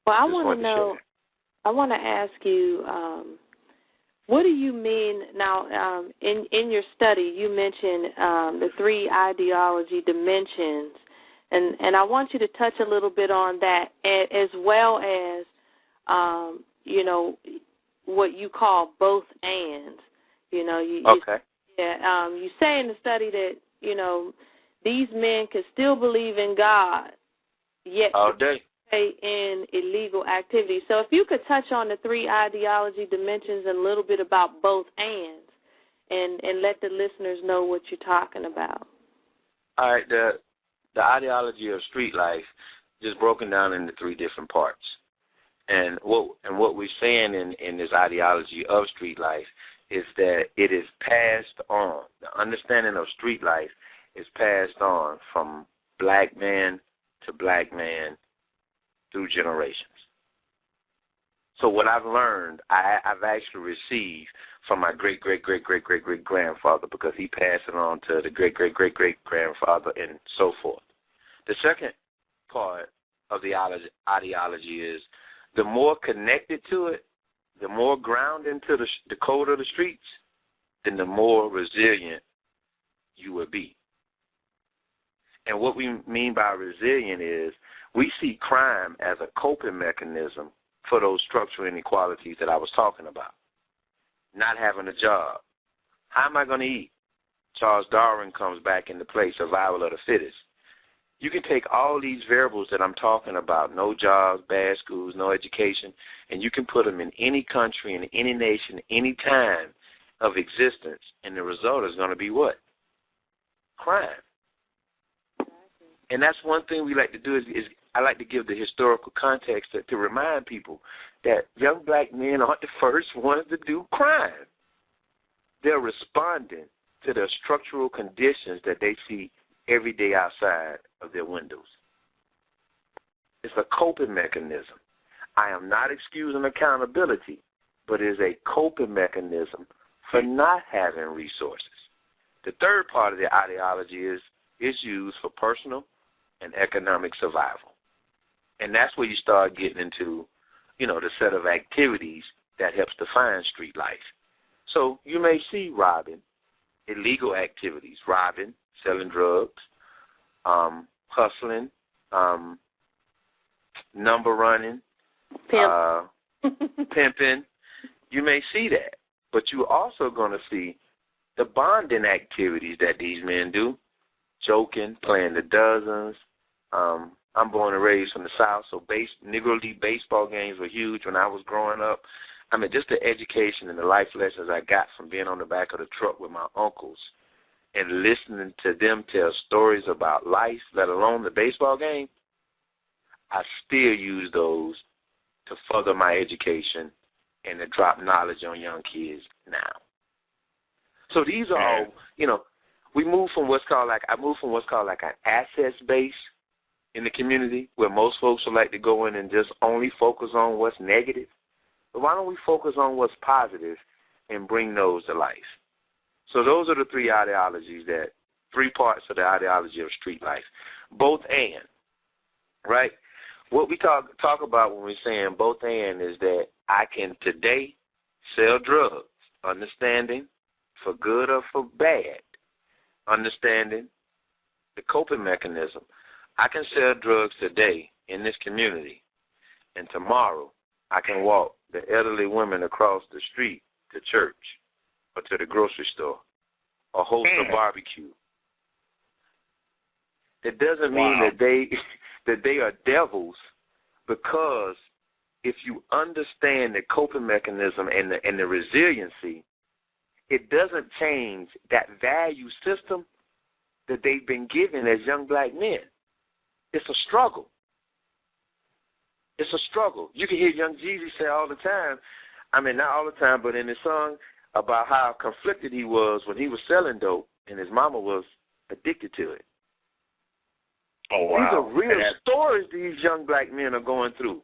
Well, I Just want to wanted to share know, I want to ask you, what do you mean now, in your study, you mentioned the 3 ideology dimensions, and I want you to touch a little bit on that, as well as, you know, what you call both ands. You know, Okay. you say in the study that, you know, these men can still believe in God, yet All day. in illegal activities. So if you could touch on the 3 ideology dimensions and a little bit about both ands, and let the listeners know what you're talking about. All right. The ideology of street life just broken down into 3 different parts. And what we're saying in this ideology of street life is that it is passed on. The understanding of street life is passed on from black man to black man through generations. So what I've learned, I've actually received from my great-great-great-great-great-great-grandfather, because he passed it on to the great-great-great-great-grandfather and so forth. The second part of the ideology is the more connected to it, the more ground into the code of the streets, then the more resilient you will be. And what we mean by resilient is we see crime as a coping mechanism for those structural inequalities that I was talking about. Not having a job. How am I going to eat? Charles Darwin comes back into play, survival of the fittest. You can take all these variables that I'm talking about, no jobs, bad schools, no education, and you can put them in any country, in any nation, any time of existence, and the result is going to be what? Crime. And that's one thing we like to do is I like to give the historical context to remind people that young black men aren't the first ones to do crime. They're responding to the structural conditions that they see every day outside of their windows. It's a coping mechanism. I am not excusing accountability, but it is a coping mechanism for not having resources. The third part of the ideology is used for personal and economic survival. And that's where you start getting into, you know, the set of activities that helps define street life. So you may see robbing, illegal activities, robbing, selling drugs, hustling, number running, pimping. You may see that. But you're also going to see the bonding activities that these men do, joking, playing the dozens. I'm born and raised from the South, so Negro League baseball games were huge when I was growing up. I mean, just the education and the life lessons I got from being on the back of the truck with my uncles and listening to them tell stories about life, let alone the baseball game, I still use those to further my education and to drop knowledge on young kids now. So these are all, you know, I move from what's called like an assets base in the community where most folks would like to go in and just only focus on what's negative. But why don't we focus on what's positive and bring those to life? So those are the 3 ideologies, 3 parts of the ideology of street life. Both and, right? What we talk about when we're saying both and is that I can today sell drugs, understanding for good or for bad, understanding the coping mechanism. I can sell drugs today in this community, and tomorrow I can walk the elderly women across the street to church or to the grocery store or host a barbecue. It doesn't mean that they are devils, because if you understand the coping mechanism and the resiliency, it doesn't change that value system that they've been given as young black men. It's a struggle. It's a struggle. You can hear Young Jeezy say all the time, I mean, not all the time, but in his song, about how conflicted he was when he was selling dope and his mama was addicted to it. Oh, wow. These are real stories these young black men are going through.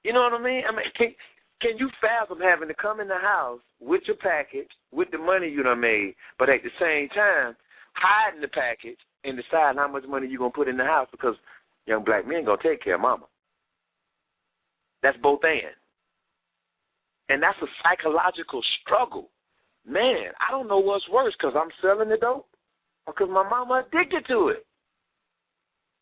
You know what I mean? I mean, can you fathom having to come in the house with your package, with the money you done made, but at the same time hiding the package and deciding how much money you're going to put in the house because young black men going to take care of mama? That's both and. And that's a psychological struggle. Man, I don't know what's worse, because I'm selling the dope or because my mama addicted to it.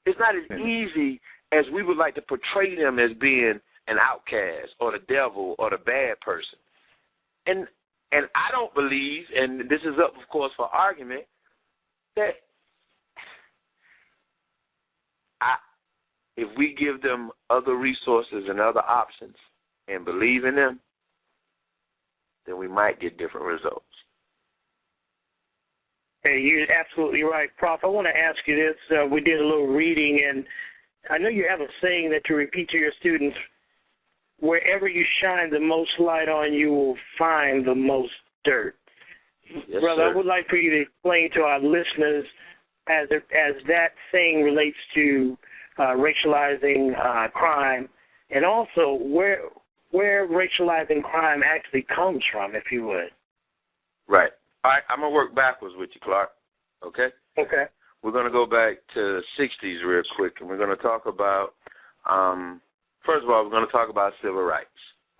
It's not as easy as we would like to portray them as being an outcast or the devil or the bad person. And I don't believe, and this is up, of course, for argument, that if we give them other resources and other options and believe in them, then we might get different results. Hey, you're absolutely right. Prof, I want to ask you this. We did a little reading, and I know you have a saying that you repeat to your students: wherever you shine the most light on, you will find the most dirt. Yes, Brother, sir. I would like for you to explain to our listeners as that saying relates to racializing crime, and also where racializing crime actually comes from, if you would. Right. All right, I'm going to work backwards with you, Clark. Okay? Okay. We're going to go back to the 60s real quick, and we're going to talk about, first of all, we're going to talk about civil rights.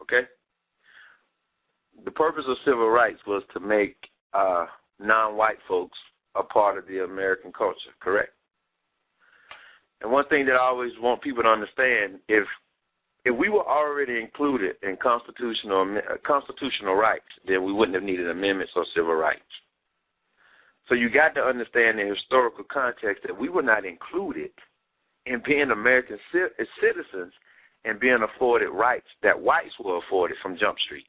Okay? The purpose of civil rights was to make non-white folks a part of the American culture, correct? And one thing that I always want people to understand, if we were already included in constitutional rights, then we wouldn't have needed amendments or civil rights. So you got to understand the historical context that we were not included in being American citizens and being afforded rights that whites were afforded from Jump Street.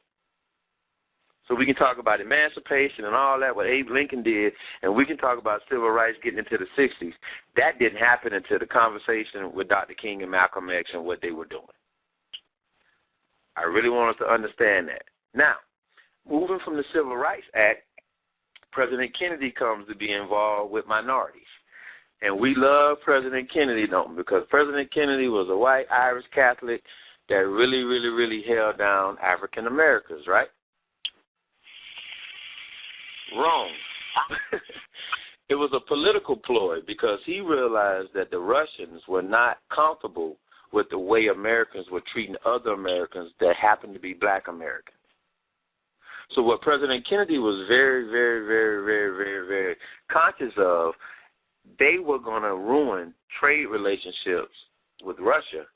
So we can talk about emancipation and all that, what Abe Lincoln did, and we can talk about civil rights getting into the 60s. That didn't happen until the conversation with Dr. King and Malcolm X and what they were doing. I really want us to understand that. Now, moving from the Civil Rights Act, President Kennedy comes to be involved with minorities. And we love President Kennedy, don't we? Because President Kennedy was a white Irish Catholic that really, really, really held down African Americans, right? Wrong. It was a political ploy because he realized that the Russians were not comfortable with the way Americans were treating other Americans that happened to be black Americans. So what President Kennedy was very, very, very, very, very, very conscious of, they were going to ruin trade relationships with Russia,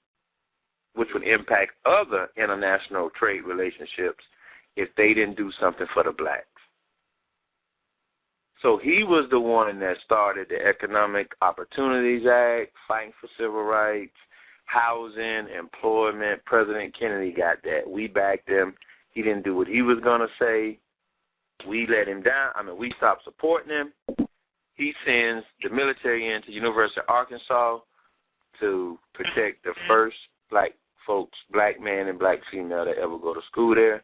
which would impact other international trade relationships if they didn't do something for the blacks. So he was the one that started the Economic Opportunities Act, fighting for civil rights, housing, employment. President Kennedy got that. We backed him. He didn't do what he was going to say. We let him down. We stopped supporting him. He sends the military into University of Arkansas to protect the first black folks, black man and black female that ever go to school there.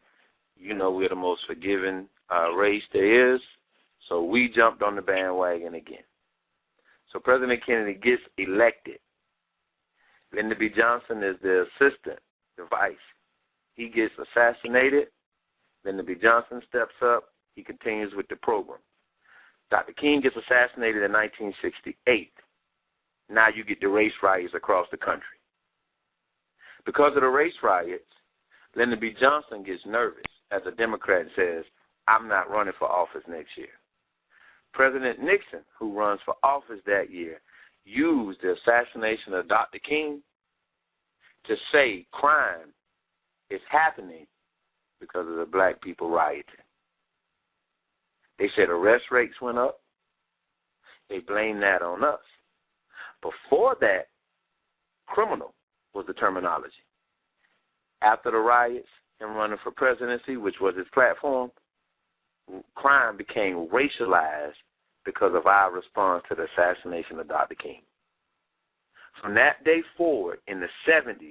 You know we're the most forgiving race there is. So we jumped on the bandwagon again. So President Kennedy gets elected. Lyndon B. Johnson is the assistant, the vice. He gets assassinated. Lyndon B. Johnson steps up. He continues with the program. Dr. King gets assassinated in 1968. Now you get the race riots across the country. Because of the race riots, Lyndon B. Johnson gets nervous as a Democrat and says, I'm not running for office next year. President Nixon, who runs for office that year, used the assassination of Dr. King to say crime is happening because of the black people rioting. They said arrest rates went up. They blamed that on us. Before that, criminal was the terminology. After the riots and running for presidency, which was his platform, crime became racialized because of our response to the assassination of Dr. King. From that day forward, in the 70s,